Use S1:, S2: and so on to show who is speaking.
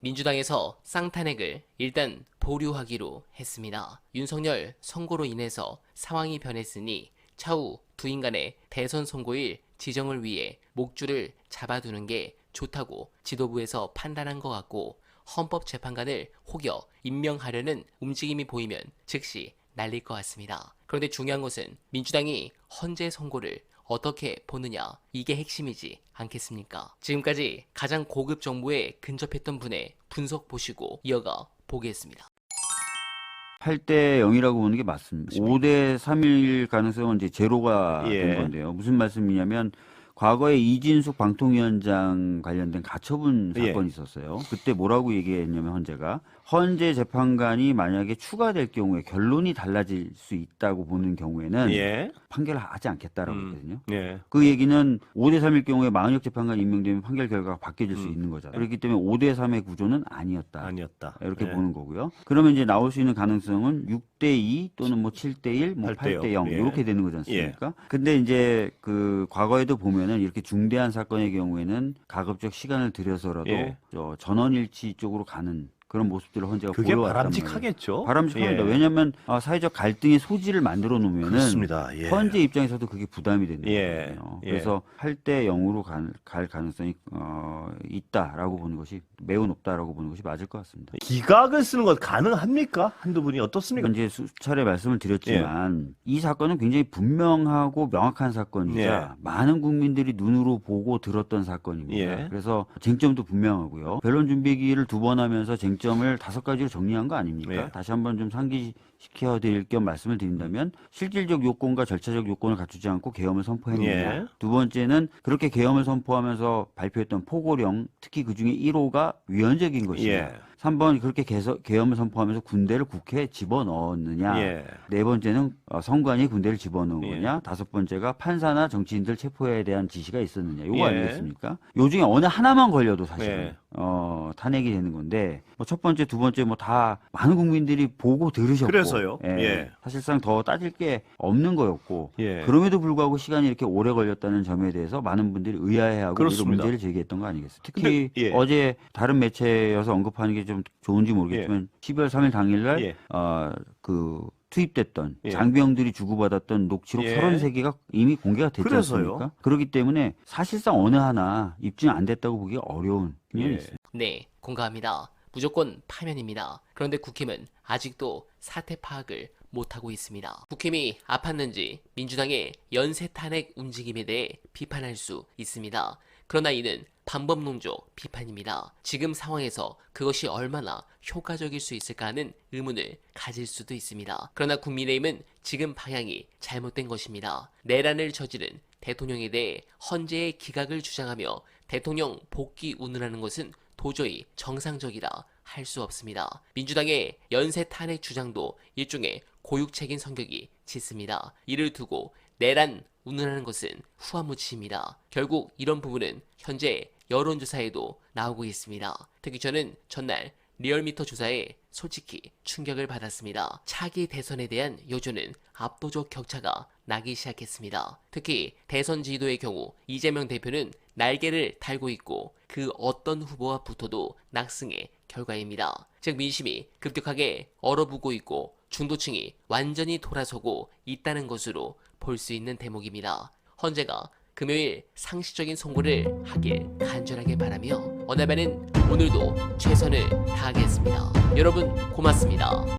S1: 민주당에서 쌍탄핵을 일단 보류하기로 했습니다. 윤석열 선고로 인해서 상황이 변했으니 차후 두 인간의 대선 선고일 지정을 위해 목줄을 잡아두는 게 좋다고 지도부에서 판단한 것 같고, 헌법재판관을 혹여 임명하려는 움직임이 보이면 즉시 날릴 것 같습니다. 그런데 중요한 것은 민주당이 헌재 선고를 어떻게 보느냐, 이게 핵심이지 않겠습니까? 지금까지 가장 고급 정보에 근접했던 분의 분석 보시고 이어가 보겠습니다.
S2: 8대 0이라고 보는 게 맞습니다. 5대 3일 가능성은 이제 제로가
S3: 예.
S2: 된 건데요. 무슨 말씀이냐면 과거에 이진숙 방통위원장 관련된 가처분
S3: 예.
S2: 사건이 있었어요. 그때 뭐라고 얘기했냐면 헌재 재판관이 만약에 추가될 경우에 결론이 달라질 수 있다고 보는 경우에는
S3: 예.
S2: 판결을 하지 않겠다라고 했거든요.
S3: 예.
S2: 그 얘기는 5대 3일 경우에 망원역 재판관이 임명되면 판결 결과가 바뀌어질 수 있는 거잖아요. 그렇기 때문에 5대 3의 구조는 아니었다.
S3: 아니었다.
S2: 이렇게
S3: 예.
S2: 보는 거고요. 그러면 이제 나올 수 있는 가능성은 6대 2 또는 뭐 7대 1, 뭐 8대 0
S3: 예.
S2: 이렇게 되는 거지 않습니까? 근데 이제 그 과거에도 보면은 이렇게 중대한 사건의 경우에는 가급적 시간을 들여서라도
S3: 예.
S2: 전원일치 쪽으로 가는 그런 모습들을 헌재가
S3: 그게
S2: 보여왔단
S3: 바람직하겠죠.
S2: 말이에요. 바람직합니다.
S3: 예.
S2: 왜냐하면 사회적 갈등의 소지를 만들어 놓으면은
S3: 그렇습니다. 예.
S2: 헌재 입장에서도 그게 부담이 되는
S3: 예.
S2: 거거든요.
S3: 예.
S2: 그래서 8대 0으로 갈 가능성이 있다라고 보는 것이 매우 높다라고 보는 것이 맞을 것 같습니다.
S3: 기각을 쓰는 것 가능합니까? 한두 분이 어떻습니까?
S2: 이제 수차례 말씀을 드렸지만 이 사건은 굉장히 분명하고 명확한 사건이자
S3: 예.
S2: 많은 국민들이 눈으로 보고 들었던 사건입니다.
S3: 예.
S2: 그래서 쟁점도 분명하고요. 변론 준비기를 2번 하면서 쟁점을 5가지로 정리한 거 아닙니까?
S3: 예.
S2: 다시 한번 좀 상기시켜 드릴 겸 말씀을 드린다면 실질적 요건과 절차적 요건을 갖추지 않고 계엄을 선포했느냐.
S3: 예.
S2: 두 번째는 그렇게 계엄을 선포하면서 발표했던 포고령, 특히 그중에 1호가 위헌적인 것이냐.
S3: 예.
S2: 3번 그렇게 계엄을 선포하면서 군대를 국회에 집어넣었느냐.
S3: 예.
S2: 네 번째는 선관위 군대를 집어넣은
S3: 예.
S2: 거냐. 다섯 번째가 판사나 정치인들 체포에 대한 지시가 있었느냐. 요거
S3: 예.
S2: 아니겠습니까? 요 중에 어느 하나만 걸려도 사실은
S3: 예.
S2: 탄핵이 되는 건데 뭐 첫 번째, 두 번째 뭐 다 많은 국민들이 보고 들으셨고
S3: 그래서요. 예.
S2: 사실상 더 따질 게 없는 거였고
S3: 예.
S2: 그럼에도 불구하고 시간이 이렇게 오래 걸렸다는 점에 대해서 많은 분들이 의아해하고 이런
S3: 그렇습니다.
S2: 문제를 제기했던 거 아니겠어요? 특히
S3: 근데, 예.
S2: 어제 다른 매체여서 언급하는 게 좀 좋은지 모르겠지만 12월 3일 당일날
S3: 예.
S2: 그 투입됐던
S3: 예.
S2: 장병들이 주고받았던 녹취록
S3: 예.
S2: 33개가 이미 공개가 됐지
S3: 그래서요.
S2: 않습니까? 그렇기 때문에 사실상 어느 하나 입증 안 됐다고 보기가 어려운 면이
S3: 예.
S2: 있습니다.
S1: 네, 공감합니다. 무조건 파면입니다. 그런데 국힘은 아직도 사태 파악을 못하고 있습니다. 국힘이 아팠는지 민주당의 연쇄 탄핵 움직임에 대해 비판할 수 있습니다. 그러나 이는 방법론적 비판입니다. 지금 상황에서 그것이 얼마나 효과적일 수 있을까 하는 의문을 가질 수도 있습니다. 그러나 국민의힘은 지금 방향이 잘못된 것입니다. 내란을 저지른 대통령에 대해 헌재의 기각을 주장하며 대통령 복귀 운운하는 것은 도저히 정상적이라 할 수 없습니다. 민주당의 연쇄 탄핵 주장도 일종의 고육책인 성격이 짙습니다. 이를 두고 내란 운운하는 것은 후한무치입니다. 결국 이런 부분은 현재 여론조사에도 나오고 있습니다. 특히 저는 전날 리얼미터 조사에 솔직히 충격을 받았습니다. 차기 대선에 대한 여론은 압도적 격차가 나기 시작했습니다. 특히 대선 지도의 경우 이재명 대표는 날개를 달고 있고 그 어떤 후보와 붙어도 낙승의 결과입니다. 즉 민심이 급격하게 얼어붙고 있고 중도층이 완전히 돌아서고 있다는 것으로 볼 수 있는 대목입니다. 헌재가 금요일 상식적인 선고를 하길 간절하게 바라며 어나바는 오늘도 최선을 다하겠습니다. 여러분 고맙습니다.